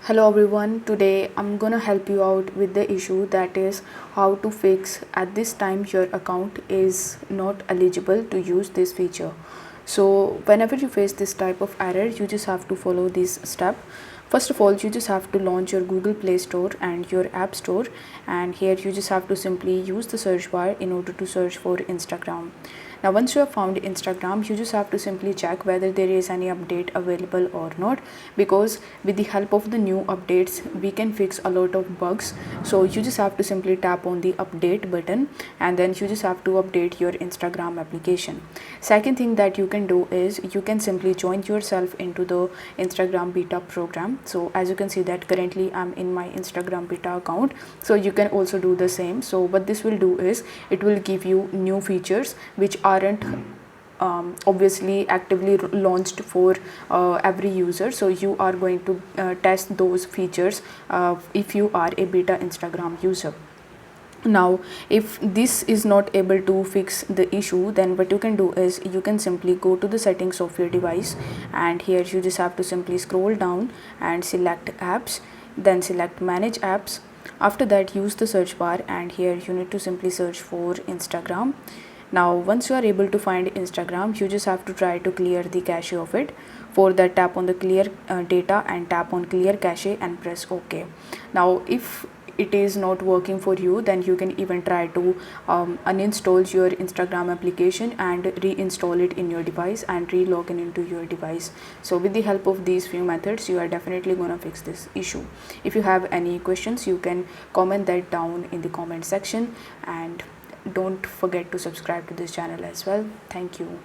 Hello everyone, today I'm gonna help you out with the issue that is how to fix at this time your account is not eligible to use this feature. So whenever you face this type of error, you just have to follow this step. First of all, you just have to launch your Google Play Store and your App Store, and here you just have to simply use the search bar in order to search for Instagram. Now once you have found Instagram, you just have to simply check whether there is any update available or not, because with the help of the new updates we can fix a lot of bugs. So you just have to simply tap on the update button and then you just have to update your Instagram application. Second thing that you can do is you can simply join yourself into the Instagram beta program. So as you can see that currently I'm in my Instagram beta account, so you can also do the same. So what this will do is it will give you new features which aren't obviously actively launched for every user. So you are going to test those features if you are a beta Instagram user. Now if this is not able to fix the issue, then what you can do is you can simply go to the settings of your device, and here you just have to simply scroll down and select apps, then select manage apps. After that, use the search bar, and here you need to simply search for Instagram. Now once you are able to find Instagram, you just have to try to clear the cache of it. For that, tap on the clear data and tap on clear cache and press OK. Now if it is not working for you, then you can even try to uninstall your Instagram application and reinstall it in your device and re-log in into your device. So with the help of these few methods, you are definitely gonna fix this issue. If you have any questions, you can comment that down in the comment section, and don't forget to subscribe to this channel as well. Thank you.